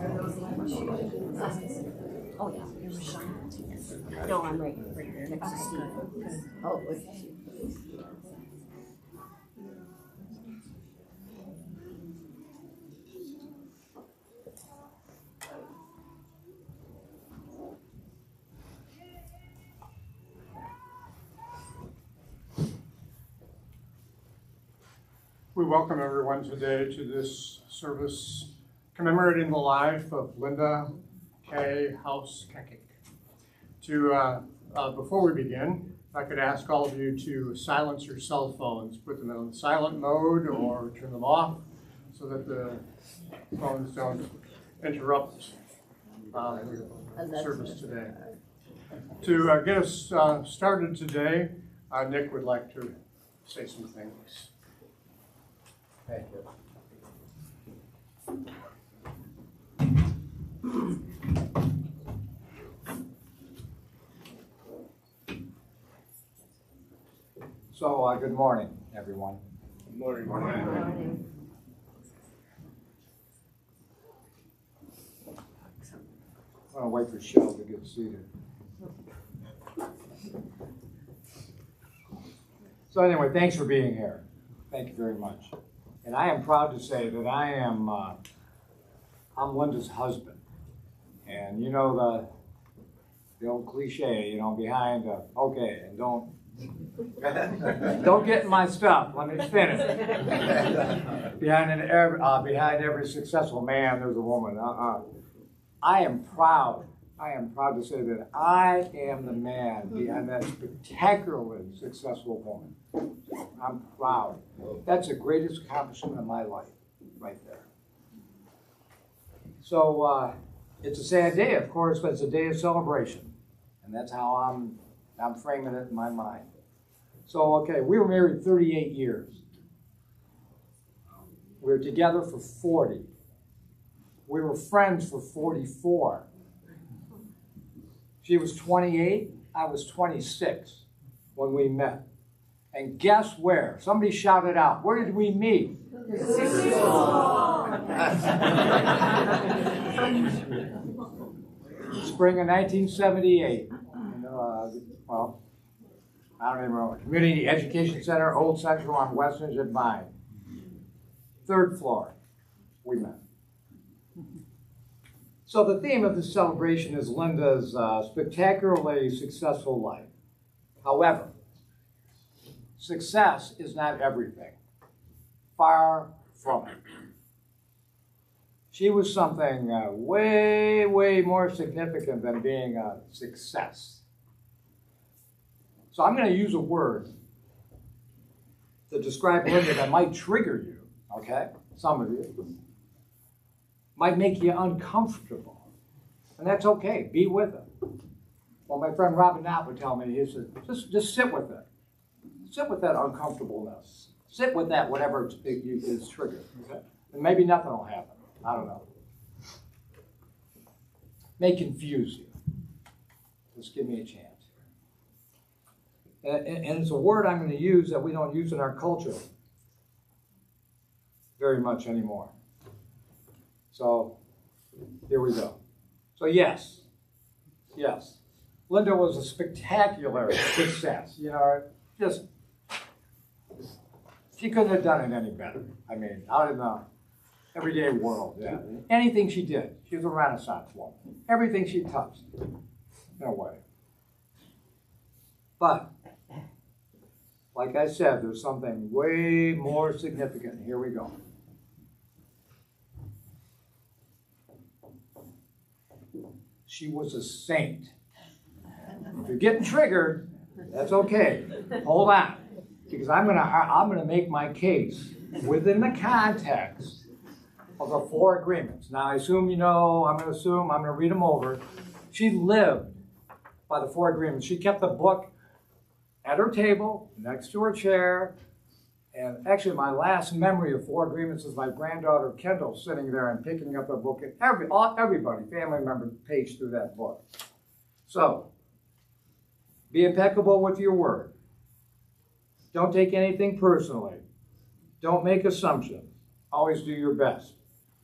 Oh, yeah. No, I'm right here next to Steve. Oh, okay. We welcome everyone today to this service commemorating the life of Linda K. House Kekik. Before we begin, if I could ask all of you to silence your cell phones, put them in silent mode or turn them off so that the phones don't interrupt the service today. To get us started today, Nick would like to say some things. Thank you. So, good morning, everyone. Good morning. Good morning. I'm going to wait for Cheryl to get seated. So anyway, thanks for being here. Thank you very much. And I am proud to say that I'm Linda's husband. And you know the old cliche, behind, okay, and don't get in my stuff, let me finish. Behind every successful man, there's a woman. I am proud to say that I am the man behind that spectacularly successful woman. I'm proud. That's the greatest accomplishment of my life, right there. So it's a sad day, of course, but it's a day of celebration. And that's how I'm framing it in my mind. So, okay, we were married 38 years. We were together for 40. We were friends for 44. She was 28, I was 26 when we met. And guess where? Somebody shouted out, where did we meet? Spring of 1978. Well, I don't even know. Community Education Center, Old Central on Western and Vine. 3rd floor, we met. So the theme of this celebration is Linda's spectacularly successful life. However, success is not everything. Far from it. She was something way, way more significant than being a success. So I'm going to use a word to describe Linda that might trigger you, okay? Some of you. Might make you uncomfortable. And that's okay. Be with it. Well, my friend Robin Knott would tell me, he said, just sit with it. Sit with that uncomfortableness. Sit with that, whatever is triggered. Okay? And maybe nothing will happen. I don't know. May confuse you. Just give me a chance. And it's a word I'm going to use that we don't use in our culture very much anymore. So here we go. So yes, Linda was a spectacular success. She couldn't have done it any better. I mean, out in the everyday world, yeah. Anything she did, she was a Renaissance woman. Everything she touched, in a way. But, like I said, there's something way more significant. Here we go. She was a saint. If you're getting triggered, that's okay. Hold on, because I'm gonna make my case within the context of the 4 agreements. Now, I assume you know. I'm gonna read them over. She lived by the 4 agreements. She kept the book at her table, next to her chair. And actually, my last memory of 4 agreements is my granddaughter Kendall sitting there and picking up a book, and everybody, family members, paged through that book. So, be impeccable with your word. Don't take anything personally. Don't make assumptions. Always do your best.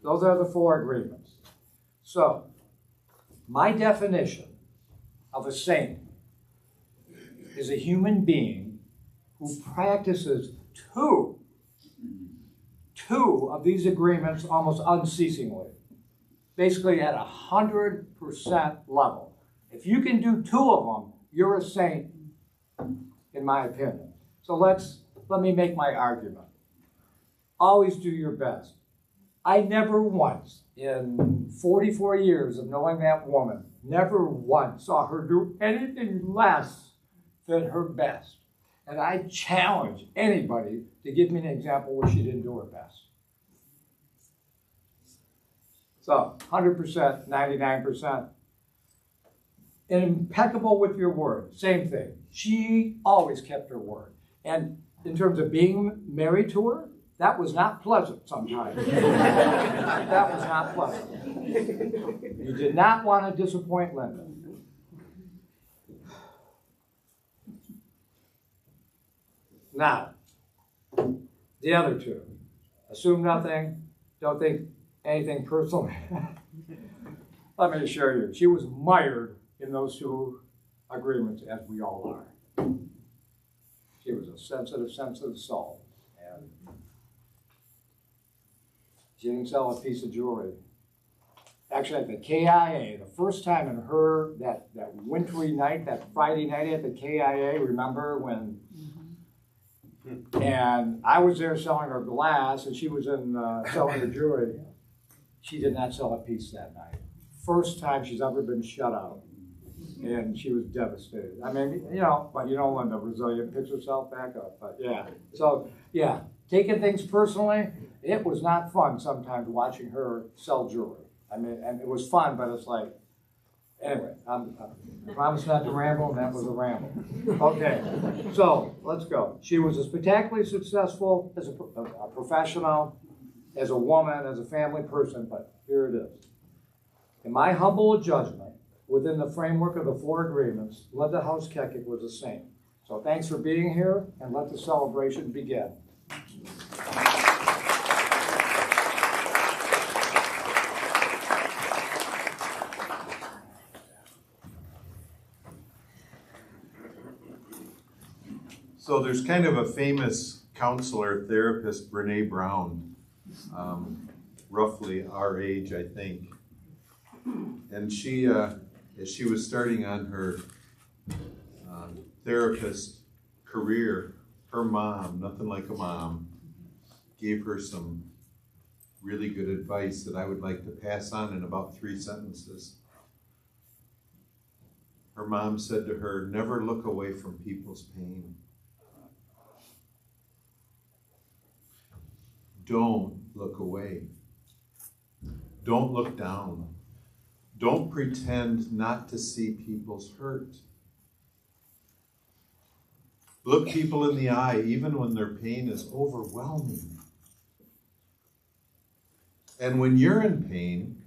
Those are the 4 agreements. So, my definition of a saint is a human being who practices two of these agreements almost unceasingly, basically at 100% level. If you can do two of them, you're a saint, in my opinion. So let me make my argument. Always do your best. I never once, in 44 years of knowing that woman, never once saw her do anything less than her best. And I challenge anybody to give me an example where she didn't do her best. So, 100%, 99%. And impeccable with your word, same thing. She always kept her word. And in terms of being married to her, that was not pleasant sometimes. That was not pleasant. You did not want to disappoint Linda. Now, the other two. Assume nothing, don't think anything personal. Let me assure you, she was mired in those two agreements, as we all are. She was a sensitive soul. And she didn't sell a piece of jewelry. Actually, at the KIA, the first time in her, that wintry night, that Friday night at the KIA, remember when? And I was there selling her glass, and she was in selling her jewelry. She did not sell a piece that night. First time she's ever been shut out. And she was devastated. I mean, but Linda, resilient, picks herself back up. But yeah, so yeah, taking things personally, it was not fun sometimes watching her sell jewelry. I mean, and it was fun, but it's like, anyway, I promised not to ramble, and that was a ramble. Okay, so let's go. She was spectacularly successful as a professional, as a woman, as a family person, but here it is. In my humble judgment, within the framework of the four agreements, Linda House-Kekik was a saint. So thanks for being here, and let the celebration begin. So there's kind of a famous counselor, therapist, Brene Brown, roughly our age, I think. And she, as she was starting on her therapist career, her mom, nothing like a mom, gave her some really good advice that I would like to pass on in about 3 sentences. Her mom said to her, "Never look away from people's pain. Don't look away. Don't look down. Don't pretend not to see people's hurt. Look people in the eye even when their pain is overwhelming. And when you're in pain,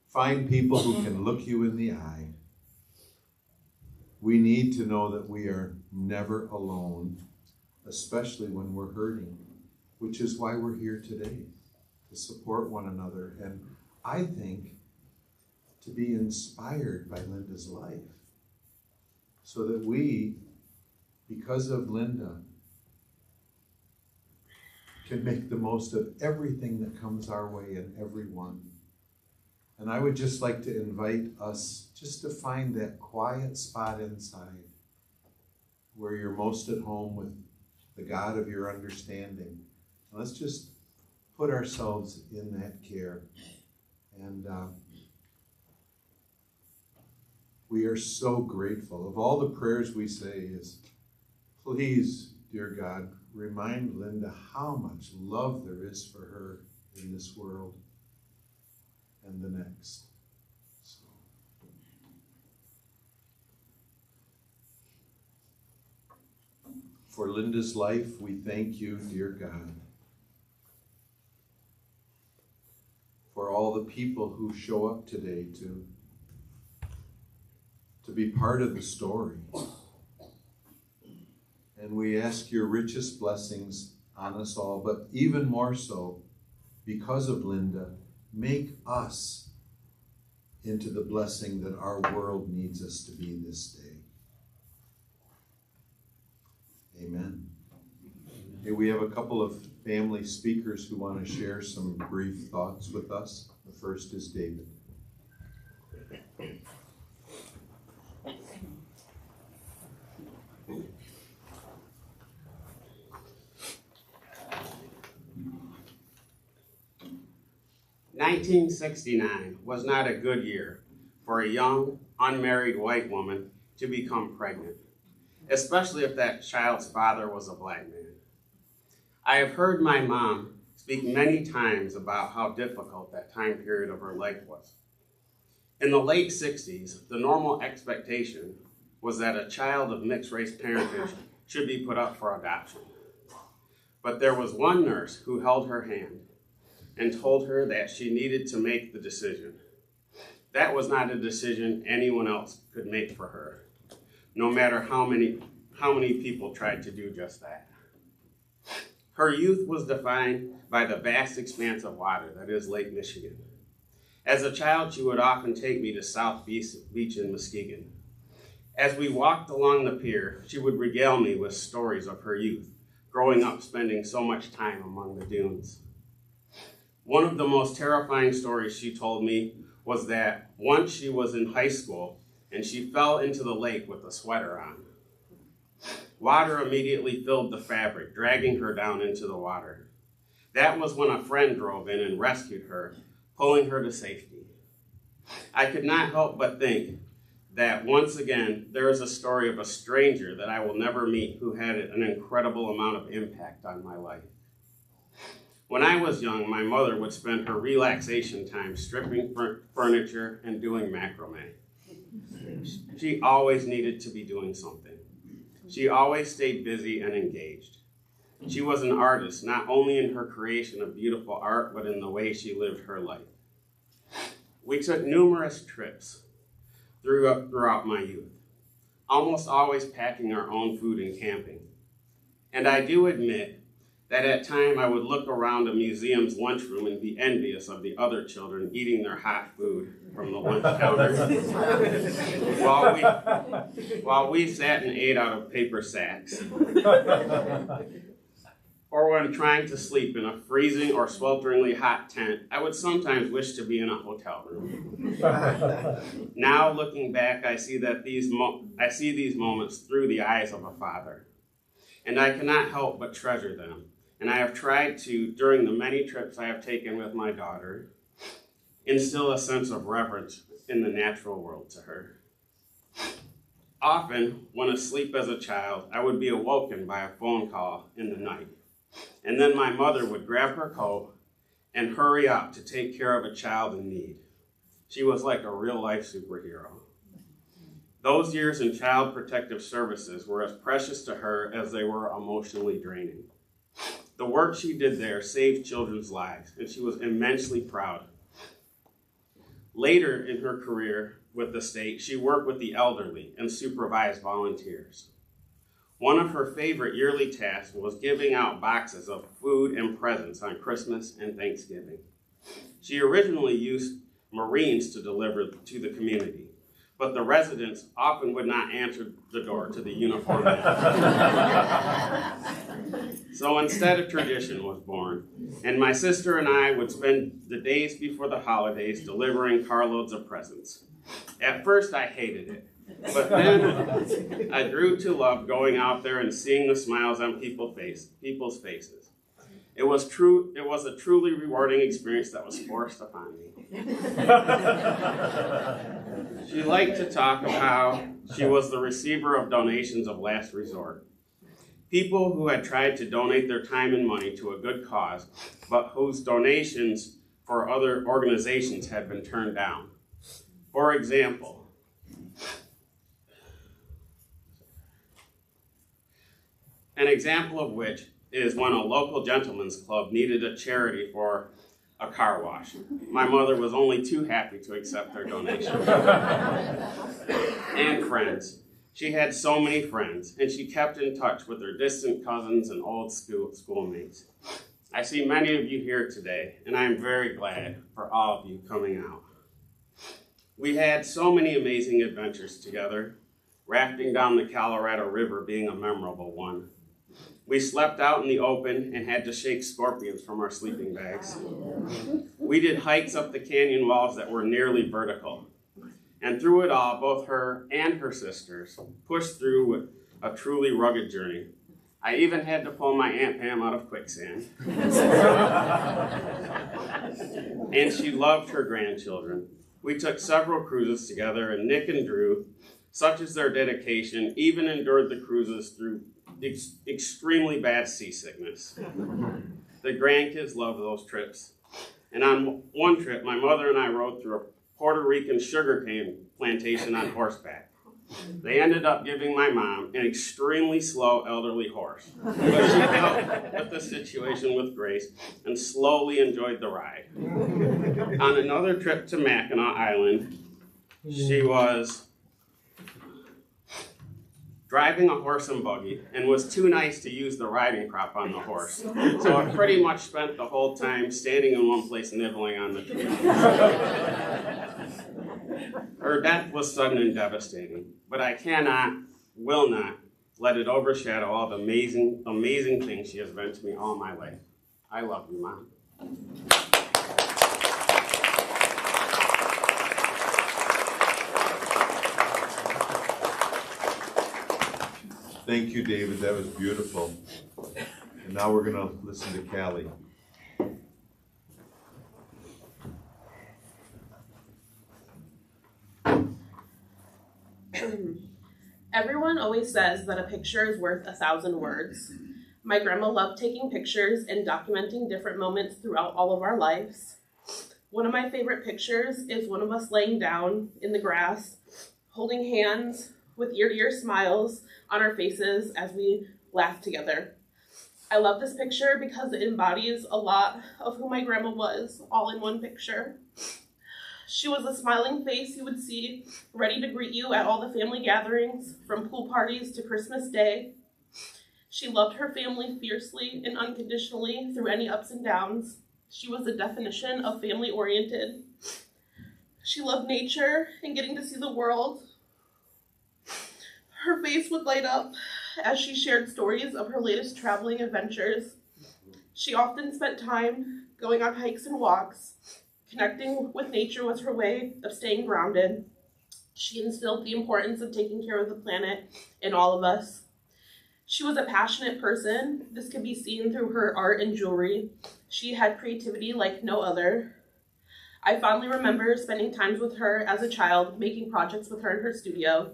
find people who can look you in the eye. We need to know that we are never alone, especially when we're hurting, which is why we're here today, to support one another. And I think to be inspired by Linda's life, so that we, because of Linda, can make the most of everything that comes our way and everyone. And I would just like to invite us just to find that quiet spot inside where you're most at home with the God of your understanding. And let's just put ourselves in that care. And we are so grateful. Of all the prayers we say is, please, dear God, remind Linda how much love there is for her in this world and the next. So. For Linda's life, we thank you, dear God, for all the people who show up today to be part of the story. And we ask your richest blessings on us all, but even more so, because of Linda, make us into the blessing that our world needs us to be this day. Amen. Okay, we have a couple of family speakers who want to share some brief thoughts with us. The first is David. 1969 was not a good year for a young, unmarried white woman to become pregnant, especially if that child's father was a black man. I have heard my mom speak many times about how difficult that time period of her life was. In the late 60s, the normal expectation was that a child of mixed race parentage should be put up for adoption. But there was one nurse who held her hand and told her that she needed to make the decision. That was not a decision anyone else could make for her, no matter how many people tried to do just that. Her youth was defined by the vast expanse of water that is Lake Michigan. As a child, she would often take me to South Beach in Muskegon. As we walked along the pier, she would regale me with stories of her youth, growing up spending so much time among the dunes. One of the most terrifying stories she told me was that once she was in high school and she fell into the lake with a sweater on. Water immediately filled the fabric, dragging her down into the water. That was when a friend drove in and rescued her, pulling her to safety. I could not help but think that once again, there is a story of a stranger that I will never meet who had an incredible amount of impact on my life. When I was young, my mother would spend her relaxation time stripping furniture and doing macrame. She always needed to be doing something. She always stayed busy and engaged. She was an artist, not only in her creation of beautiful art, but in the way she lived her life. We took numerous trips throughout my youth, almost always packing our own food and camping. And I do admit that at times I would look around a museum's lunchroom and be envious of the other children eating their hot food from the lunch counter while we sat and ate out of paper sacks. Or when trying to sleep in a freezing or swelteringly hot tent, I would sometimes wish to be in a hotel room. Now looking back, I see these moments through the eyes of a father, and I cannot help but treasure them. And I have tried to, during the many trips I have taken with my daughter, instill a sense of reverence in the natural world to her. Often, when asleep as a child, I would be awoken by a phone call in the night. And then my mother would grab her coat and hurry out to take care of a child in need. She was like a real-life superhero. Those years in Child Protective Services were as precious to her as they were emotionally draining. The work she did there saved children's lives, and she was immensely proud. Later in her career with the state, she worked with the elderly and supervised volunteers. One of her favorite yearly tasks was giving out boxes of food and presents on Christmas and Thanksgiving. She originally used Marines to deliver to the community, but the residents often would not answer the door to the uniformed men. So instead, a tradition was born, and my sister and I would spend the days before the holidays delivering carloads of presents. At first, I hated it, but then I grew to love going out there and seeing the smiles on people's faces. It was a truly rewarding experience that was forced upon me. She liked to talk of how she was the receiver of donations of last resort. People who had tried to donate their time and money to a good cause, but whose donations for other organizations had been turned down. For example, an example of which is when a local gentleman's club needed a charity for a car wash. My mother was only too happy to accept their donation. And friends. She had so many friends, and she kept in touch with her distant cousins and old schoolmates. I see many of you here today, and I am very glad for all of you coming out. We had so many amazing adventures together, rafting down the Colorado River being a memorable one. We slept out in the open and had to shake scorpions from our sleeping bags. We did hikes up the canyon walls that were nearly vertical. And through it all, both her and her sisters pushed through with a truly rugged journey. I even had to pull my Aunt Pam out of quicksand. And she loved her grandchildren. We took several cruises together, and Nick and Drew, such as their dedication, even endured the cruises through extremely bad seasickness. The grandkids loved those trips. And on one trip, my mother and I rode through a Puerto Rican sugarcane plantation on horseback. They ended up giving my mom an extremely slow elderly horse, but she dealt with the situation with grace and slowly enjoyed the ride. On another trip to Mackinac Island, she was driving a horse and buggy and was too nice to use the riding crop on the horse. So I pretty much spent the whole time standing in one place nibbling on the tree. Her death was sudden and devastating, but I will not let it overshadow all the amazing, amazing things she has been to me all my life. I love you, Mom. Thank you, David. That was beautiful. And now we're going to listen to Callie. Everyone always says that a picture is worth 1,000 words. My grandma loved taking pictures and documenting different moments throughout all of our lives. One of my favorite pictures is one of us laying down in the grass, holding hands with ear-to-ear smiles on our faces as we laugh together. I love this picture because it embodies a lot of who my grandma was, all in one picture. She was a smiling face you would see, ready to greet you at all the family gatherings, from pool parties to Christmas Day. She loved her family fiercely and unconditionally through any ups and downs. She was the definition of family-oriented. She loved nature and getting to see the world. Her face would light up as she shared stories of her latest traveling adventures. She often spent time going on hikes and walks. Connecting with nature was her way of staying grounded. She instilled the importance of taking care of the planet in all of us. She was a passionate person. This could be seen through her art and jewelry. She had creativity like no other. I fondly remember spending times with her as a child, making projects with her in her studio.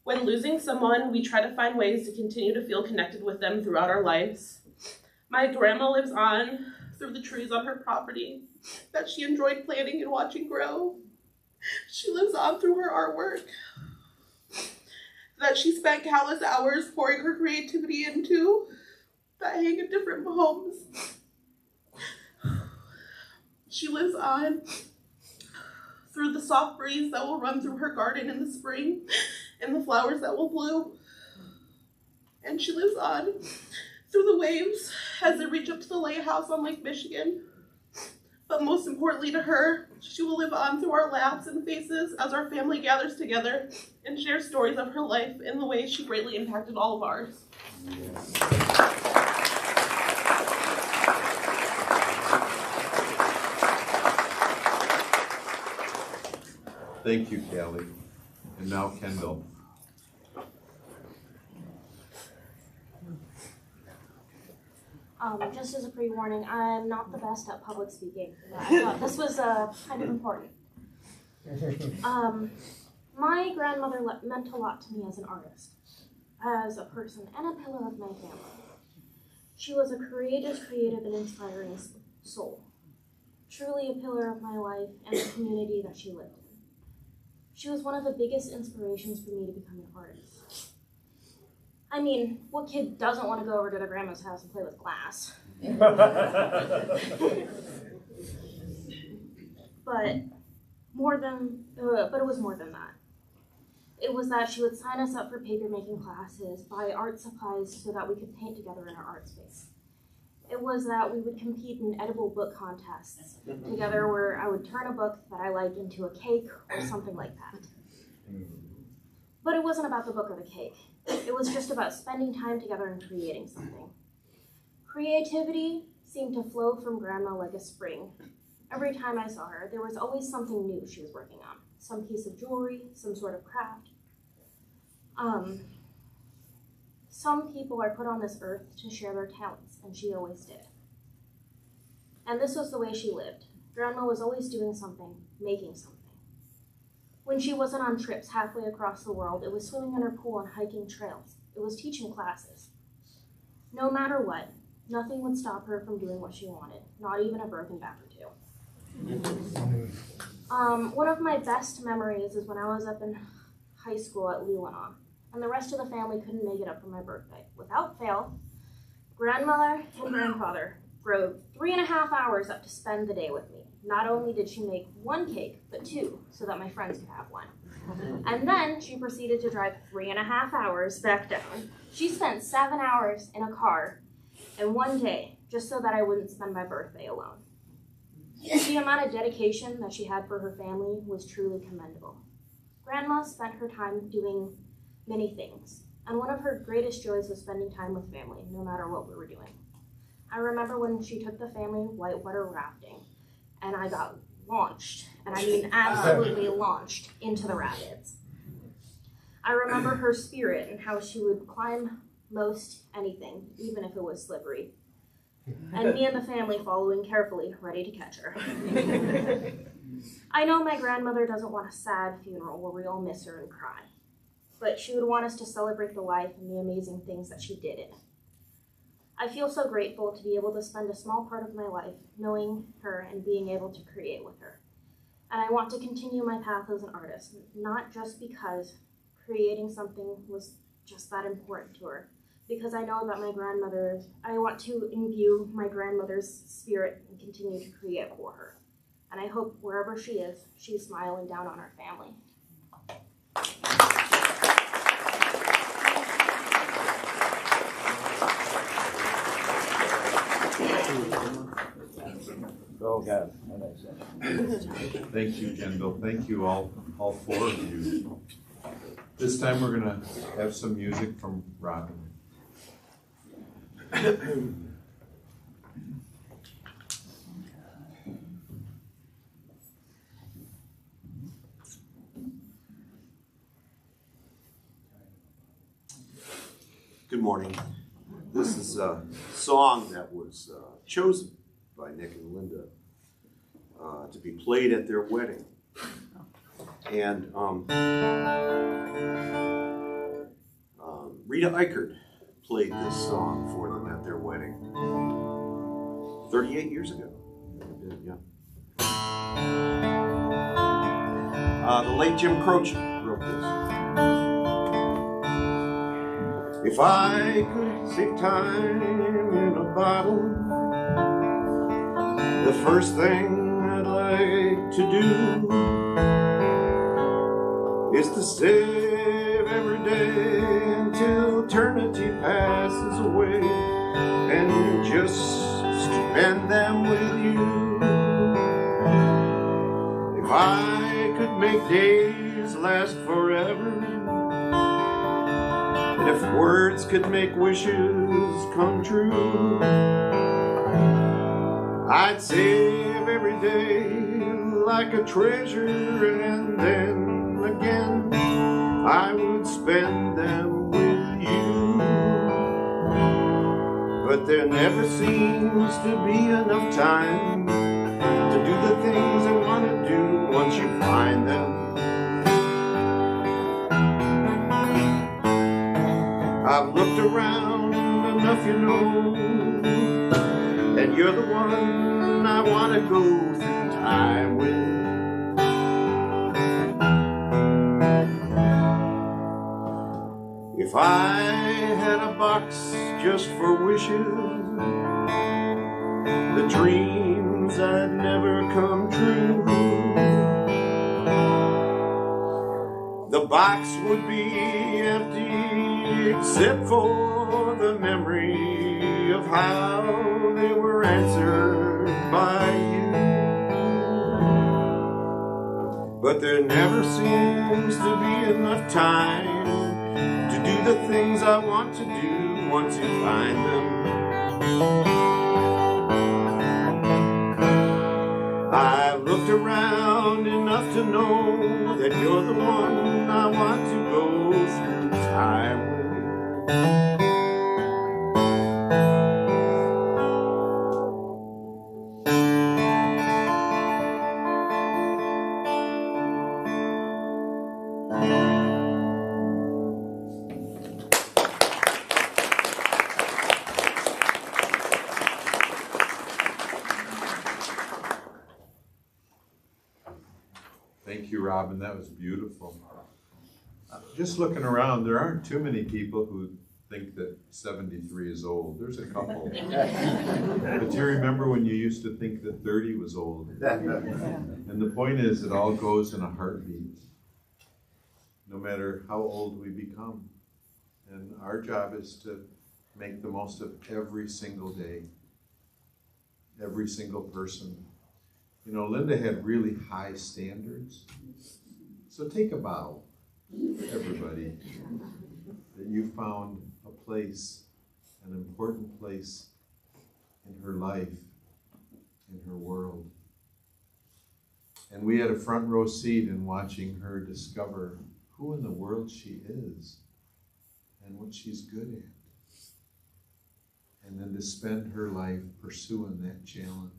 When losing someone, we try to find ways to continue to feel connected with them throughout our lives. My grandma lives on through the trees on her property that she enjoyed planting and watching grow. She lives on through her artwork that she spent countless hours pouring her creativity into, that hang in different homes. She lives on through the soft breeze that will run through her garden in the spring and the flowers that will bloom. And she lives on through the waves as they reach up to the lighthouse on Lake Michigan. But most importantly to her, she will live on through our laughs and faces as our family gathers together and shares stories of her life in the ways she greatly impacted all of ours. Thank you, Callie. And now Kendall. Just as a pre-warning, I'm not the best at public speaking. I thought this was kind of important. My grandmother meant a lot to me as an artist, as a person, and a pillar of my family. She was a courageous, creative, and inspiring soul. Truly a pillar of my life and the community that she lived in. She was one of the biggest inspirations for me to become an artist. I mean, what kid doesn't want to go over to their grandma's house and play with glass? But it was more than that. It was that she would sign us up for paper making classes, buy art supplies so that we could paint together in our art space. It was that we would compete in edible book contests together where I would turn a book that I liked into a cake or something like that. But it wasn't about the book or the cake. It was just about spending time together and creating something. Creativity seemed to flow from Grandma like a spring. Every time I saw her, there was always something new she was working on. Some piece of jewelry, some sort of craft. Some people are put on this earth to share their talents, and she always did. And this was the way she lived. Grandma was always doing something, making something. When she wasn't on trips halfway across the world, it was swimming in her pool and hiking trails. It was teaching classes. No matter what, nothing would stop her from doing what she wanted, not even a broken back or two. One of my best memories is when I was up in high school at Leelanau, and the rest of the family couldn't make it up for my birthday. Without fail, grandmother and grandfather drove 3.5 hours up to spend the day with me. Not only did she make one cake, but 2, so that my friends could have one. And then she proceeded to drive 3.5 hours back down. She spent 7 hours in a car in one day, just so that I wouldn't spend my birthday alone. The amount of dedication that she had for her family was truly commendable. Grandma spent her time doing many things, and one of her greatest joys was spending time with family, no matter what we were doing. I remember when she took the family whitewater rafting, and I got launched, and I mean absolutely launched into the rapids. I remember her spirit and how she would climb most anything, even if it was slippery. And me and the family following carefully, ready to catch her. I know my grandmother doesn't want a sad funeral where we all miss her and cry, but she would want us to celebrate the life and the amazing things that she did in it. I feel so grateful to be able to spend a small part of my life knowing her and being able to create with her. And I want to continue my path as an artist, not just because creating something was just that important to her, because I know that I want to imbue my grandmother's spirit and continue to create for her. And I hope wherever she is, she's smiling down on our family. Go, guys. Thank you, Kendall. Thank you all 4 of you. This time we're gonna have some music from Robin. Good morning. This is a song that was chosen by Nick and Linda to be played at their wedding. And Rita Eichert played this song for them at their wedding 38 years ago. Yeah. The late Jim Croce wrote this. If I could save time in a bottle, the first thing I'd like to do is to save every day until eternity passes away and just spend them with you. If I could make days last forever, and if words could make wishes come true, I'd save every day like a treasure, and then again I would spend them with you. But there never seems to be enough time to do the things I want to do once you find them. I've looked around enough, you know, and you're the one I want to go through time with. If I had a box just for wishes, the dreams I'd never come true, the box would be empty except for the memory of how they answered by you. But there never seems to be enough time to do the things I want to do once you find them. I've looked around enough to know that you're the one I want to go through time with. Thank you, Robin. That was beautiful. Just looking around, there aren't too many people who think that 73 is old. There's a couple. But do you remember when you used to think that 30 was old? And the point is, it all goes in a heartbeat, no matter how old we become. And our job is to make the most of every single day, every single person. You know, Linda had really high standards. So take a bow, everybody, that you found a place, an important place in her life, in her world. And we had a front row seat in watching her discover who in the world she is and what she's good at. And then to spend her life pursuing that challenge.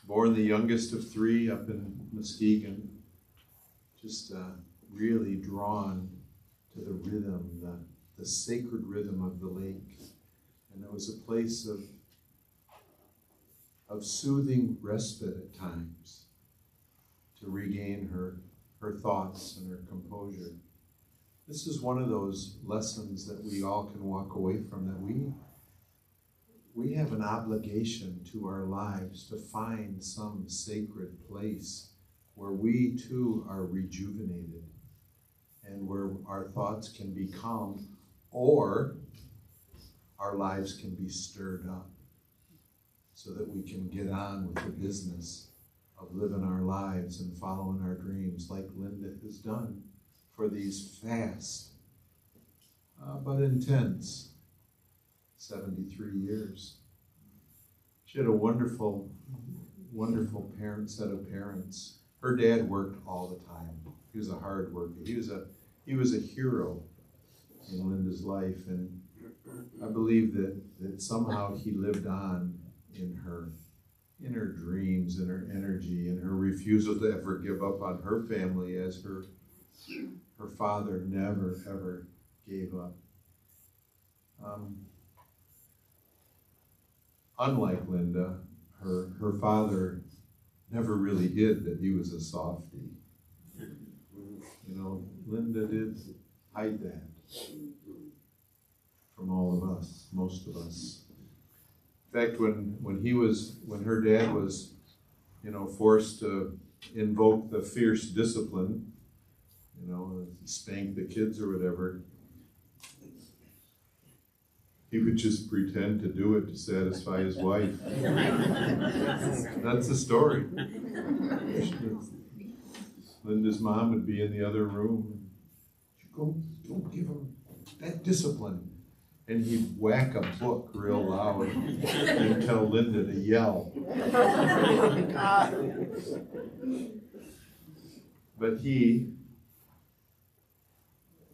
Born the youngest of three up in Muskegon, just really drawn to the rhythm, the sacred rhythm of the lake. And it was a place of soothing respite at times to regain her thoughts and her composure. This is one of those lessons that we all can walk away from, that we have an obligation to our lives to find some sacred place where we too are rejuvenated and where our thoughts can be calm, or our lives can be stirred up so that we can get on with the business of living our lives and following our dreams like Linda has done for these fast but intense 73 years. She had a wonderful, wonderful set of parents. Her dad worked all the time. He was a hard worker. He was a hero in Linda's life, and I believe that somehow he lived on in her dreams, in her energy, in her refusal to ever give up on her family, as her father never ever gave up. Unlike Linda, her father never really hid that he was a softie. You know, Linda did hide that from all of us, most of us. In fact, when her dad was, forced to invoke the fierce discipline, spank the kids or whatever, he would just pretend to do it to satisfy his wife. That's the story. Linda's mom would be in the other room. Don't give him that discipline. And he'd whack a book real loud and tell Linda to yell. But he,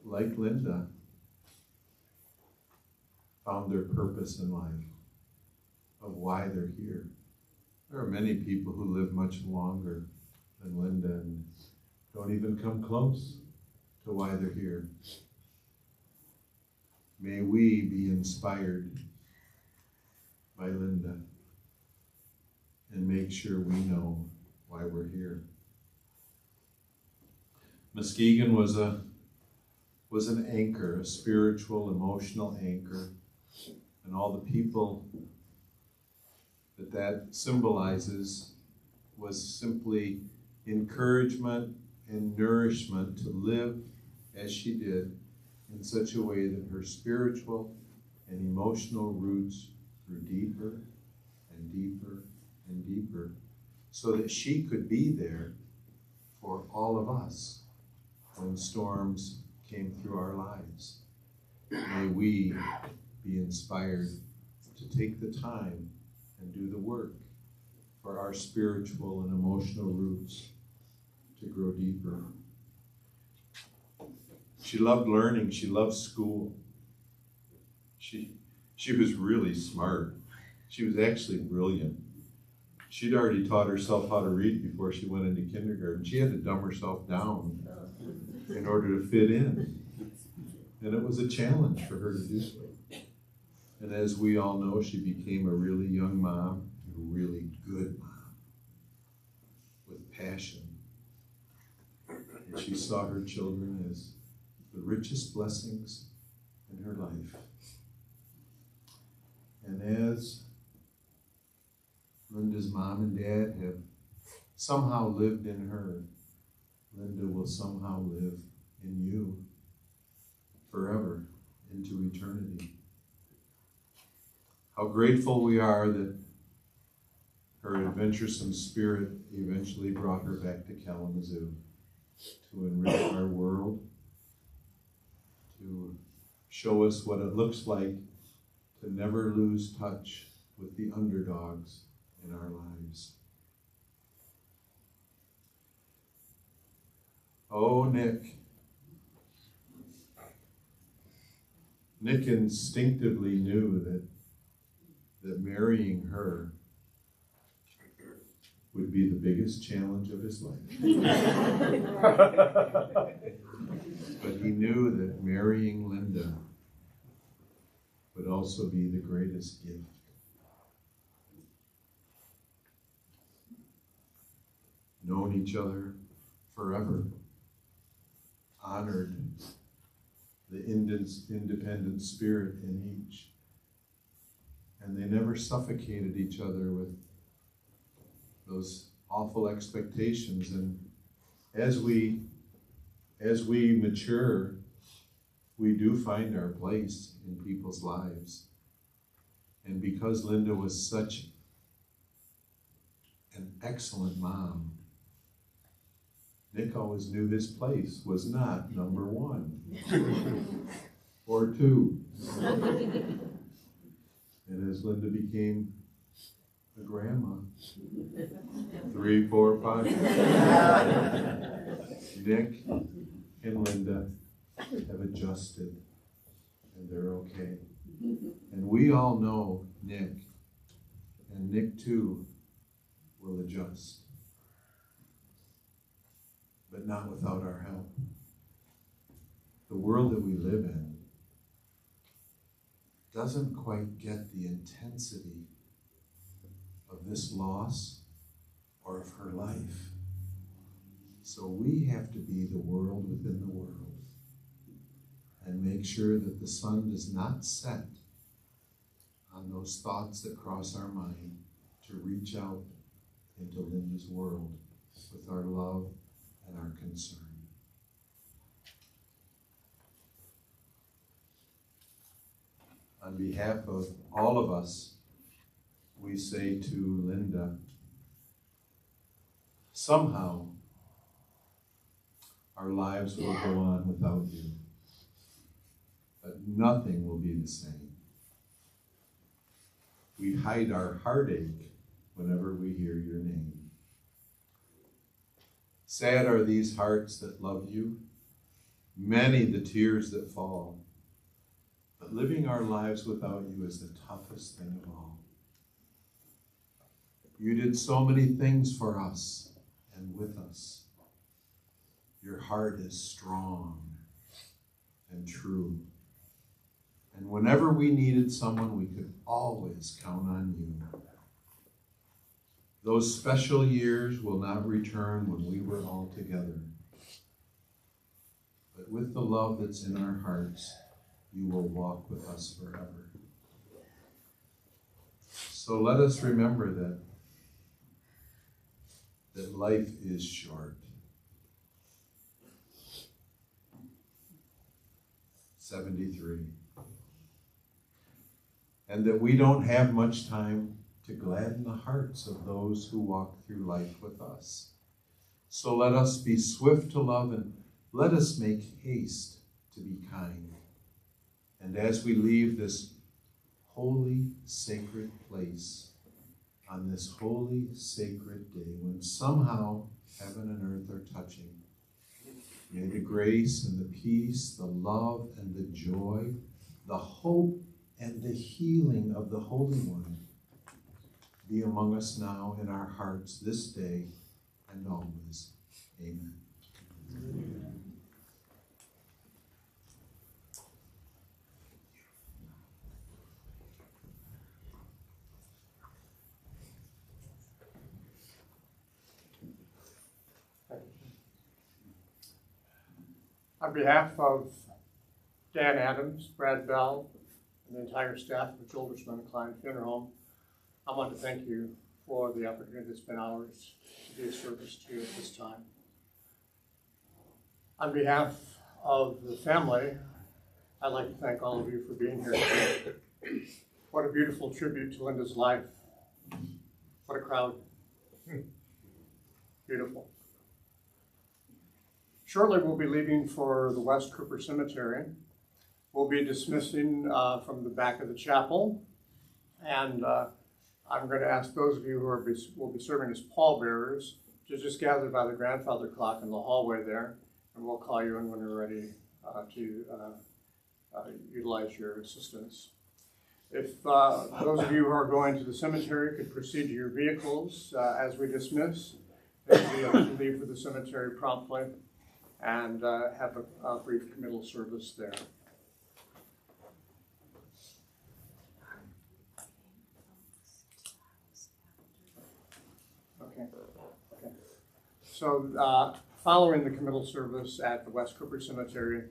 like Linda, found their purpose in life, of why they're here. There are many people who live much longer than Linda and don't even come close to why they're here. May we be inspired by Linda and make sure we know why we're here. Muskegon was an anchor, a spiritual, emotional anchor, and all the people that symbolizes was simply encouragement and nourishment to live as she did, in such a way that her spiritual and emotional roots grew deeper and deeper and deeper so that she could be there for all of us when storms came through our lives. May we be inspired to take the time and do the work for our spiritual and emotional roots to grow deeper. She loved learning. She loved school. She was really smart. She was actually brilliant. She'd already taught herself how to read before she went into kindergarten. She had to dumb herself down in order to fit in. And it was a challenge for her to do so. And as we all know, she became a really young mom, a really good mom, with passion. And she saw her children as the richest blessings in her life. And as Linda's mom and dad have somehow lived in her, Linda will somehow live in you forever into eternity. How grateful we are that her adventuresome spirit eventually brought her back to Kalamazoo to enrich our world, to show us what it looks like to never lose touch with the underdogs in our lives. Oh, Nick. Nick instinctively knew that marrying her would be the biggest challenge of his life. But he knew that marrying Linda would also be the greatest gift. Known each other forever, honored the independent spirit in each, and they never suffocated each other with those awful expectations. And as we mature, we do find our place in people's lives. And because Linda was such an excellent mom, Nick always knew his place was not number 1 or 2. And as Linda became a grandma, 3, 4, 5, Nick and Linda have adjusted, and they're okay. And we all know Nick, and Nick too will adjust. But not without our help. The world that we live in doesn't quite get the intensity of this loss or of her life. So we have to be the world within the world and make sure that the sun does not set on those thoughts that cross our mind to reach out into Linda's world with our love and our concern. On behalf of all of us, we say to Linda, somehow our lives will go on without you, but nothing will be the same. We hide our heartache whenever we hear your name. Sad are these hearts that love you, many the tears that fall, but living our lives without you is the toughest thing of all. You did so many things for us and with us. Your heart is strong and true. And whenever we needed someone, we could always count on you. Those special years will not return when we were all together. But with the love that's in our hearts, you will walk with us forever. So let us remember that life is short. 73. and that we don't have much time to gladden the hearts of those who walk through life with us. So let us be swift to love, and let us make haste to be kind. And as we leave this holy, sacred place, on this holy, sacred day, when somehow heaven and earth are touching, may the grace and the peace, the love and the joy, the hope and the healing of the Holy One be among us now in our hearts this day and always. Amen. On behalf of Dan Adams, Brad Bell, and the entire staff of Joldersma Klein Funeral Home, I want to thank you for the opportunity that's been ours to be of service to you at this time. On behalf of the family, I'd like to thank all of you for being here today. What a beautiful tribute to Linda's life. What a crowd. Beautiful. Shortly, we'll be leaving for the West Cooper Cemetery. We'll be dismissing from the back of the chapel, and I'm going to ask those of you who will be serving as pallbearers to just gather by the grandfather clock in the hallway there, and we'll call you in when we're ready to utilize your assistance. If those of you who are going to the cemetery could proceed to your vehicles as we dismiss, then we'll be able to leave for the cemetery promptly and have a brief committal service there. Okay. So following the committal service at the West Cooper Cemetery,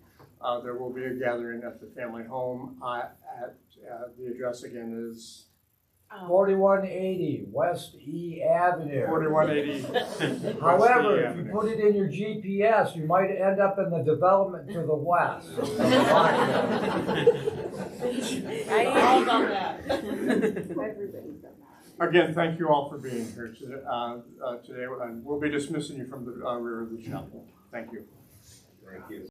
there will be a gathering at the family home. The address again is 4180 West E Avenue. 4180. However, if you put it in your GPS, you might end up in the development to the west. I all done that. Everybody's done that. Again, thank you all for being here today, and we'll be dismissing you from the rear of the chapel. Thank you. Thank you.